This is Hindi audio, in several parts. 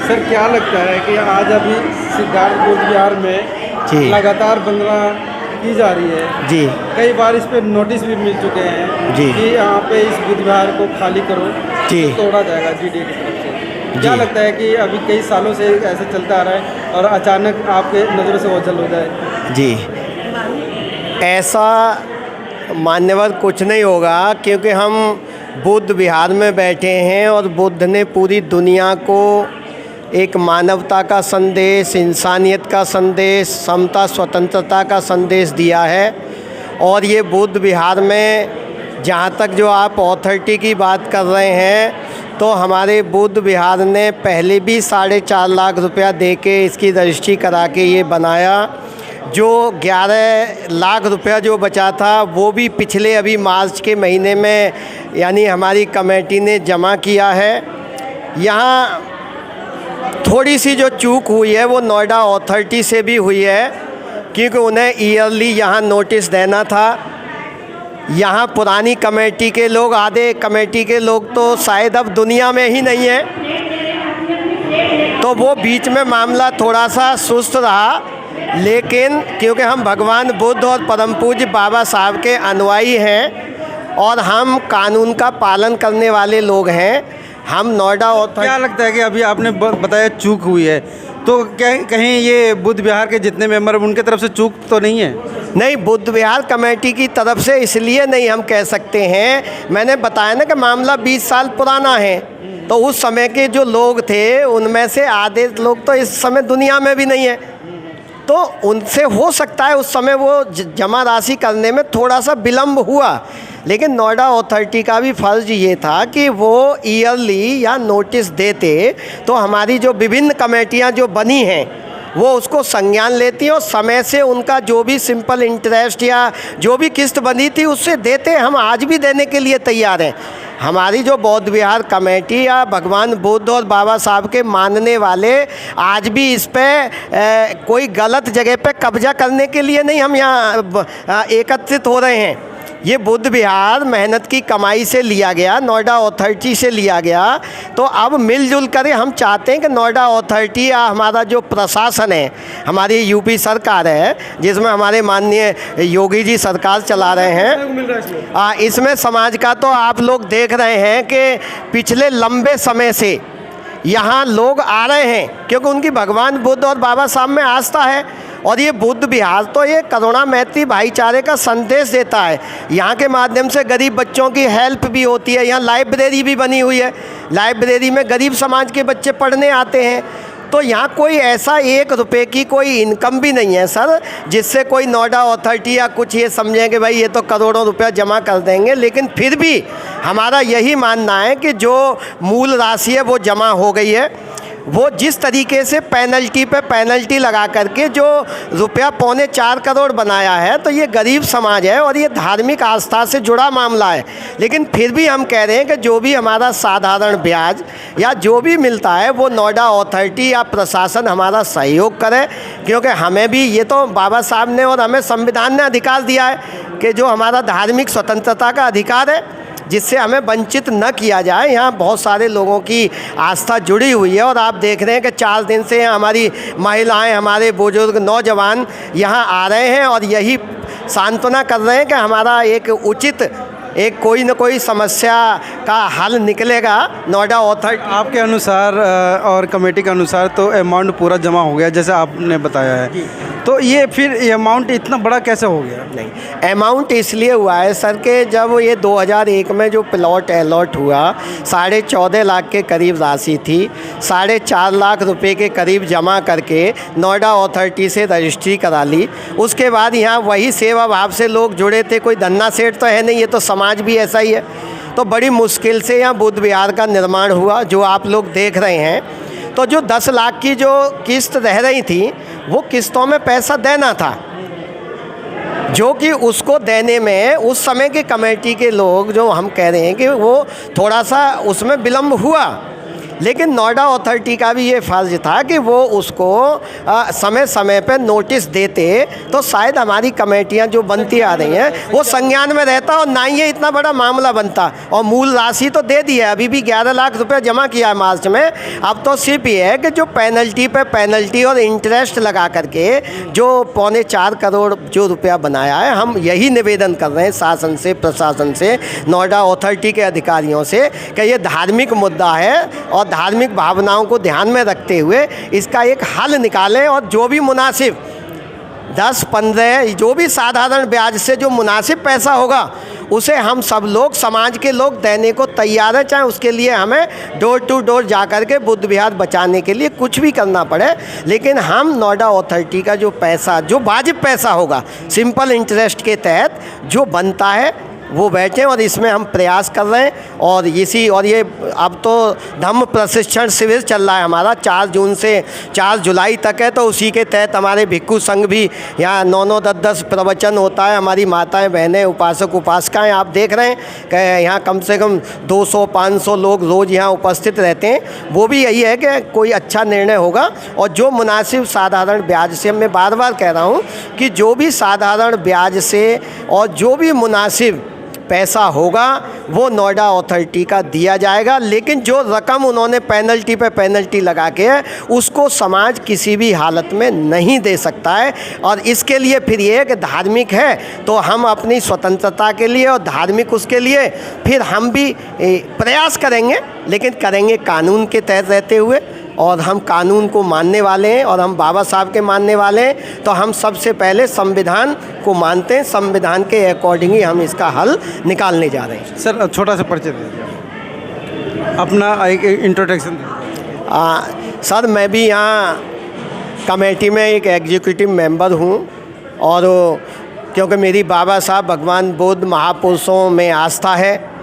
सर क्या लगता है कि आज अभी सिद्धार्थ बुद्ध विहार में लगातार बंदना की जा रही है जी, कई बार इस पे नोटिस भी मिल चुके हैं जी कि यहाँ पे इस बुद्ध विहार को खाली करो, जी, तोड़ा जाएगा जीडीए की तरफ से। क्या लगता है कि अभी कई सालों से ऐसे चलता आ रहा है और अचानक आपके नज़रों से ओझल हो जाए? जी, ऐसा मान्यवर कुछ नहीं होगा, क्योंकि हम बुद्ध विहार में बैठे हैं और बुद्ध ने पूरी दुनिया को एक मानवता का संदेश, इंसानियत का संदेश, समता स्वतंत्रता का संदेश दिया है। और ये बुद्ध विहार में जहाँ तक जो आप अथॉरिटी की बात कर रहे हैं, तो हमारे बुद्ध विहार ने पहले भी 4.5 लाख रुपया दे के इसकी रजिस्ट्री करा के ये बनाया। जो 11 लाख रुपया जो बचा था वो भी पिछले अभी मार्च के महीने में यानी हमारी कमेटी ने जमा किया है। यहाँ थोड़ी सी जो चूक हुई है वो नोएडा अथॉरिटी से भी हुई है, क्योंकि उन्हें ईयरली यहाँ नोटिस देना था। यहाँ पुरानी कमेटी के लोग, आधे कमेटी के लोग तो शायद अब दुनिया में ही नहीं है, तो वो बीच में मामला थोड़ा सा सुस्त रहा। लेकिन क्योंकि हम भगवान बुद्ध और परम पूज्य बाबा साहब के अनुयायी हैं और हम कानून का पालन करने वाले लोग हैं, हम नोएडा अथॉरिटी। क्या लगता है कि अभी आपने बताया चूक हुई है, तो क्या कहीं ये बुद्ध विहार के जितने मेंबर उनके तरफ से चूक तो नहीं है? नहीं, बुद्ध विहार कमेटी की तरफ से इसलिए नहीं हम कह सकते हैं। मैंने बताया ना कि मामला 20 साल पुराना है, तो उस समय के जो लोग थे उनमें से आधे लोग तो इस समय दुनिया में भी नहीं है, तो उनसे हो सकता है उस समय वो जमा राशि करने में थोड़ा सा विलम्ब हुआ। लेकिन नोएडा अथॉरिटी का भी फ़र्ज़ ये था कि वो ईयरली या नोटिस देते, तो हमारी जो विभिन्न कमेटियां जो बनी हैं वो उसको संज्ञान लेती हैं और समय से उनका जो भी सिंपल इंटरेस्ट या जो भी किस्त बनी थी उससे देते। हम आज भी देने के लिए तैयार हैं। हमारी जो बौद्ध विहार कमेटी या भगवान बुद्ध और बाबा साहब के मानने वाले आज भी इस पे कोई गलत जगह पे कब्जा करने के लिए नहीं हम यहाँ एकत्रित हो रहे हैं। ये बुद्ध विहार मेहनत की कमाई से लिया गया, नोएडा अथॉरिटी से लिया गया, तो अब मिलजुल कर हम चाहते हैं कि नोएडा अथॉरिटी या हमारा जो प्रशासन है, हमारी यूपी सरकार है जिसमें हमारे माननीय योगी जी सरकार चला रहे हैं, इसमें समाज का तो आप लोग देख रहे हैं कि पिछले लंबे समय से यहाँ लोग आ रहे हैं क्योंकि उनकी भगवान बुद्ध और बाबा साहब में आस्था है। और ये बुद्ध विहार तो ये करुणा मैत्री भाईचारे का संदेश देता है। यहाँ के माध्यम से गरीब बच्चों की हेल्प भी होती है। यहाँ लाइब्रेरी भी बनी हुई है, लाइब्रेरी में गरीब समाज के बच्चे पढ़ने आते हैं। तो यहाँ कोई ऐसा 1 रुपये की कोई इनकम भी नहीं है सर, जिससे कोई नोएडा अथॉरिटी या कुछ ये समझें कि भाई ये तो करोड़ों रुपया जमा कर देंगे। लेकिन फिर भी हमारा यही मानना है कि जो मूल राशि है वो जमा हो गई है, वो जिस तरीके से पेनल्टी पे पेनल्टी लगा करके जो रुपया 3.25 करोड़ बनाया है, तो ये गरीब समाज है और ये धार्मिक आस्था से जुड़ा मामला है। लेकिन फिर भी हम कह रहे हैं कि जो भी हमारा साधारण ब्याज या जो भी मिलता है वो नोएडा अथॉरिटी या प्रशासन हमारा सहयोग करे, क्योंकि हमें भी ये तो बाबा साहब ने और हमें संविधान ने अधिकार दिया है कि जो हमारा धार्मिक स्वतंत्रता का अधिकार है, जिससे हमें वंचित न किया जाए। यहाँ बहुत सारे लोगों की आस्था जुड़ी हुई है और आप देख रहे हैं कि 4 दिन से हमारी महिलाएं, हमारे बुजुर्ग, नौजवान यहाँ आ रहे हैं और यही सांत्वना कर रहे हैं कि हमारा एक उचित एक कोई न कोई समस्या का हल निकलेगा। नोएडा अथॉरिटी आपके अनुसार और कमेटी के अनुसार तो अमाउंट पूरा जमा हो गया जैसे आपने बताया है, तो ये फिर अमाउंट इतना बड़ा कैसे हो गया? नहीं, अमाउंट इसलिए हुआ है सर कि जब ये 2001 में जो प्लॉट अलॉट हुआ 14.5 लाख के करीब राशि थी, 4.5 लाख रुपए के करीब जमा करके नोएडा अथॉरिटी से रजिस्ट्री करा ली। उसके बाद यहाँ वही सेवा भाव से लोग जुड़े थे, कोई धन्ना सेठ तो है नहीं, ये तो समाज भी ऐसा ही है। तो बड़ी मुश्किल से यहाँ बुद्ध विहार का निर्माण हुआ जो आप लोग देख रहे हैं। तो जो 10 लाख की जो किस्त रह रही थी वो किस्तों में पैसा देना था, जो कि उसको देने में उस समय के कमेटी के लोग जो हम कह रहे हैं कि वो थोड़ा सा उसमें विलम्ब हुआ। लेकिन नोएडा अथॉरिटी का भी ये फ़र्ज़ था कि वो उसको समय समय पर नोटिस देते तो शायद हमारी कमेटियां जो बनती आ रही हैं वो संज्ञान में रहता और ना ही ये इतना बड़ा मामला बनता। और मूल राशि तो दे दी है, अभी भी 11 लाख रुपए जमा किया है मार्च में। अब तो सिर्फ ये है कि जो पेनल्टी पे पेनल्टी और इंटरेस्ट लगा करके जो 3.25 करोड़ जो रुपया बनाया है, हम यही निवेदन कर रहे हैं शासन से, प्रशासन से, नोएडा अथॉरिटी के अधिकारियों से कि ये धार्मिक मुद्दा है और धार्मिक भावनाओं को ध्यान में रखते हुए इसका एक हल निकालें और जो भी मुनासिब 10-15 जो भी साधारण ब्याज से जो मुनासिब पैसा होगा उसे हम सब लोग, समाज के लोग देने को तैयार है, चाहे उसके लिए हमें डोर टू डोर जा कर के बुद्ध विहार बचाने के लिए कुछ भी करना पड़े। लेकिन हम नोएडा अथॉरिटी का जो पैसा, जो वाजिब पैसा होगा सिंपल इंटरेस्ट के तहत जो बनता है वो बैठें और इसमें हम प्रयास कर रहे हैं। और ये अब तो धम्म प्रशिक्षण शिविर चल रहा है हमारा 4 जून से 4 जुलाई तक है, तो उसी के तहत हमारे भिक्खु संघ भी यहाँ 9-9, 10-10 प्रवचन होता है। हमारी माताएं, बहनें, उपासक उपासिकाएं आप देख रहे हैं कि यहाँ कम से कम 200-500 लोग रोज़ यहाँ उपस्थित रहते हैं। वो भी यही है कि कोई अच्छा निर्णय होगा और जो मुनासिब साधारण ब्याज से, मैं बार बार कह रहा हूँ कि जो भी साधारण ब्याज से और जो भी मुनासिब पैसा होगा वो नोएडा अथॉरिटी का दिया जाएगा। लेकिन जो रकम उन्होंने पेनल्टी पे पेनल्टी लगा के उसको समाज किसी भी हालत में नहीं दे सकता है। और इसके लिए फिर ये कि धार्मिक है तो हम अपनी स्वतंत्रता के लिए और धार्मिक उसके लिए फिर हम भी प्रयास करेंगे, लेकिन करेंगे कानून के तहत रहते हुए। और हम कानून को मानने वाले हैं और हम बाबा साहब के मानने वाले हैं, तो हम सबसे पहले संविधान को मानते हैं, संविधान के अकॉर्डिंग ही हम इसका हल निकालने जा रहे हैं। सर छोटा सा परिचय दीजिए, अपना एक इंट्रोडक्शन दीजिए। सर मैं भी यहाँ कमेटी में एक एग्जीक्यूटिव मेंबर हूँ और क्योंकि मेरी बाबा साहब भगवान बुद्ध महापुरुषों में आस्था है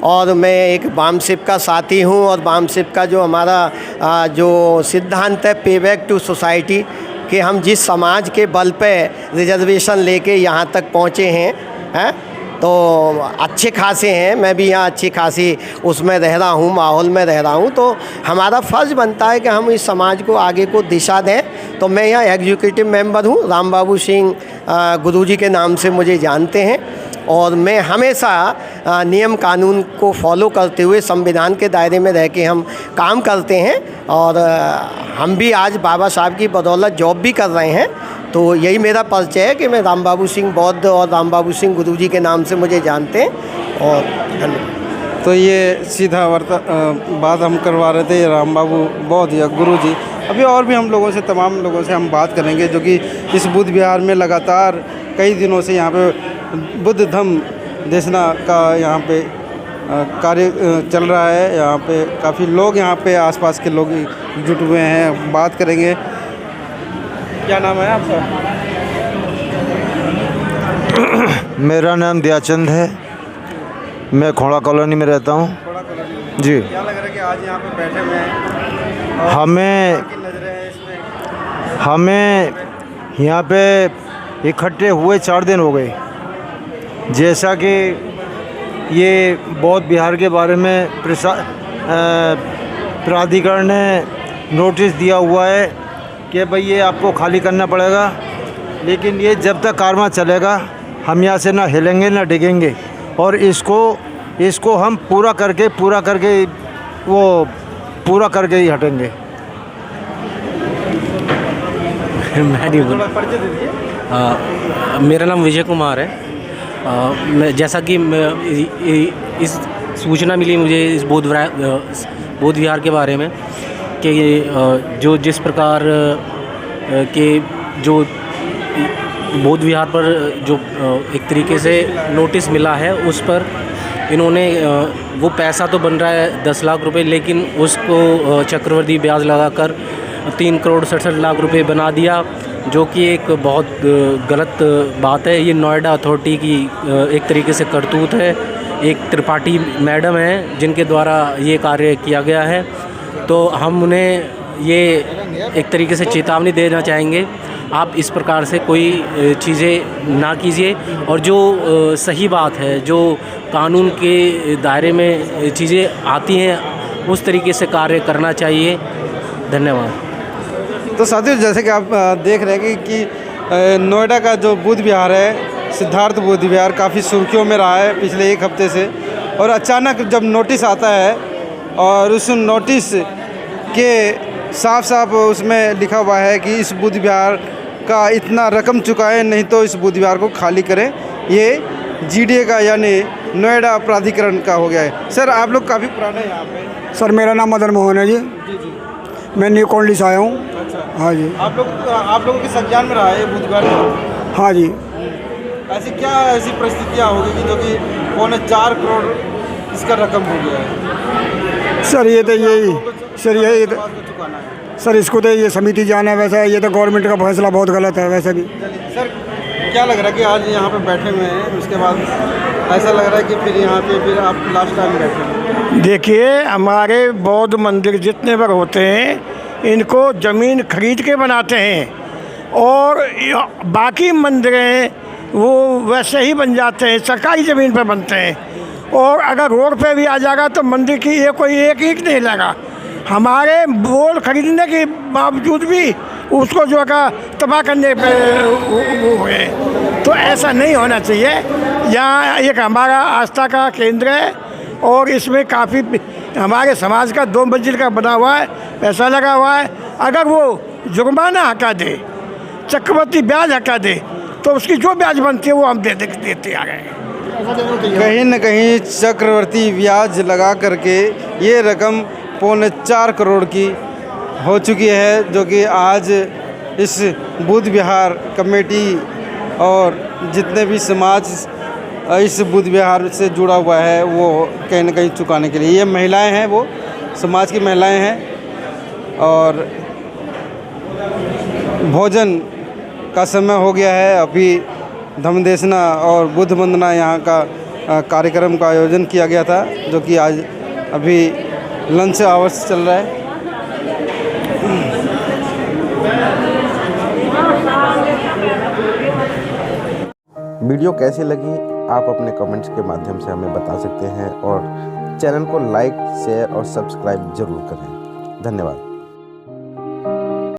और मैं एक वामशिप का साथी हूँ और वामशिप का जो हमारा जो सिद्धांत है पे बैक टू सोसाइटी, कि हम जिस समाज के बल पे रिजर्वेशन लेके यहाँ तक पहुँचे हैं तो अच्छे खासे हैं। मैं भी यहाँ अच्छी खासी उसमें रह रहा हूँ, माहौल में रह रहा हूँ, तो हमारा फ़र्ज़ बनता है कि हम इस समाज को आगे को दिशा दें। तो मैं यहाँ एग्जीक्यूटिव मेंबर हूँ, राम बाबू सिंह गुरुजी के नाम से मुझे जानते हैं और मैं हमेशा नियम कानून को फॉलो करते हुए संविधान के दायरे में रह के हम काम करते हैं। और हम भी आज बाबा साहब की बदौलत जॉब भी कर रहे हैं। तो यही मेरा परिचय है कि मैं राम बाबू सिंह बौद्ध और राम बाबू सिंह गुरुजी के नाम से मुझे जानते हैं। और धन्यवाद। तो ये सीधा बात हम करवा रहे थे राम बाबू बौद्ध या गुरुजी। अभी और भी हम लोगों से, तमाम लोगों से हम बात करेंगे जो कि इस बुद्ध विहार में लगातार कई दिनों से यहाँ पे बुद्ध धम्म देशना का यहाँ पे कार्य चल रहा है। यहाँ पे काफ़ी लोग, यहाँ पे आसपास के लोग जुट हुए हैं। बात करेंगे। क्या नाम है आपका? मेरा नाम दयाचंद है, मैं खोड़ा कॉलोनी में रहता हूँ। खोड़ा कॉलोनी जी। क्या लग रहा है कि आज यहाँ पे बैठे हुए हैं? हमें यहाँ पे इकट्ठे हुए 4 दिन हो गए। जैसा कि ये बौद्ध विहार के बारे में प्राधिकरण ने नोटिस दिया हुआ है कि भाई ये आपको खाली करना पड़ेगा, लेकिन ये जब तक कारवां चलेगा हम यहाँ से ना हिलेंगे ना डिगेंगे और इसको हम पूरा करके ही हटेंगे। मैं नहीं बोल। मेरा नाम विजय कुमार है। मैं जैसा कि इस सूचना मिली मुझे इस बौद्ध विहार के बारे में कि जो जिस प्रकार के जो बौद्ध विहार पर जो एक तरीके से नोटिस मिला है, उस पर इन्होंने वो पैसा तो बन रहा है 10 लाख रुपए, लेकिन उसको चक्रवर्ती ब्याज लगाकर 3 करोड़ 67 लाख रुपए बना दिया, जो कि एक बहुत गलत बात है। ये नोएडा अथॉरिटी की एक तरीके से करतूत है। एक त्रिपाठी मैडम है जिनके द्वारा ये कार्य किया गया है। तो हम उन्हें ये एक तरीके से चेतावनी देना चाहेंगे, आप इस प्रकार से कोई चीज़ें ना कीजिए। और जो सही बात है, जो कानून के दायरे में चीज़ें आती हैं, उस तरीके से कार्य करना चाहिए। धन्यवाद। तो साथियों, जैसे कि आप देख रहे हैं कि नोएडा का जो बुद्ध विहार है, सिद्धार्थ बुद्ध विहार, काफ़ी सुर्खियों में रहा है पिछले एक हफ्ते से। और अचानक जब नोटिस आता है और उस नोटिस के साफ साफ उसमें लिखा हुआ है कि इस बुद्ध विहार का इतना रकम चुकाएं, नहीं तो इस बुद्ध विहार को खाली करें। ये GDA का यानी नोएडा प्राधिकरण का हो गया है। सर, आप लोग काफ़ी पुराने हैं यहाँ पे। सर, मेरा नाम मदन मोहन है जी। जी। मैं न्यू कॉलोनी से आया हूँ। अच्छा। हाँ जी। आप लोगों के संज्ञान में रहा है ये बुद्ध विहार? हाँ जी। ऐसी परिस्थितियाँ होगी कि जो कि 4.25 करोड़ इसका रकम हो गया है। सर, ये तो यही सर यही को चुकाना है। सर, इसको तो ये समिति जाना है। वैसा ये तो गवर्नमेंट का फैसला बहुत गलत है वैसे भी। सर, क्या लग रहा है कि आज यहाँ पे बैठे हुए हैं, उसके बाद ऐसा लग रहा है कि फिर यहाँ पे फिर आप लास्ट टाइम बैठे हैं? देखिए, हमारे बौद्ध मंदिर जितने बार होते हैं इनको ज़मीन खरीद के बनाते हैं और बाकी मंदिरें वो वैसे ही बन जाते हैं, सरकारी ज़मीन पर बनते हैं। और अगर रोड पे भी आ जाएगा तो मंदिर की ये कोई एक ईंट नहीं लगा। हमारे बोल खरीदने के बावजूद भी उसको जो है तबाह करने पे वो हुए। तो ऐसा नहीं होना चाहिए। यहाँ एक हमारा आस्था का केंद्र है और इसमें काफ़ी हमारे समाज का 2 मंजिल का बना हुआ है, पैसा लगा हुआ है। अगर वो जुर्माना हटा दे, चक्रवर्ती ब्याज हटा दे, तो उसकी जो ब्याज बनती है वो हम देते आ गए। कहीं न कहीं चक्रवर्ती ब्याज लगा करके ये रकम 4.25 करोड़ की हो चुकी है, जो कि आज इस बुद्ध विहार कमेटी और जितने भी समाज इस बुद्ध विहार से जुड़ा हुआ है वो कहीं न कहीं चुकाने के लिए, ये महिलाएं हैं, वो समाज की महिलाएं हैं। और भोजन का समय हो गया है। अभी धम्मदेशना और बुद्ध वंदना यहाँ का कार्यक्रम का आयोजन किया गया था, जो कि आज अभी लंच आवर्स चल रहा है। वीडियो कैसी लगी आप अपने कमेंट्स के माध्यम से हमें बता सकते हैं और चैनल को लाइक, शेयर और सब्सक्राइब जरूर करें। धन्यवाद।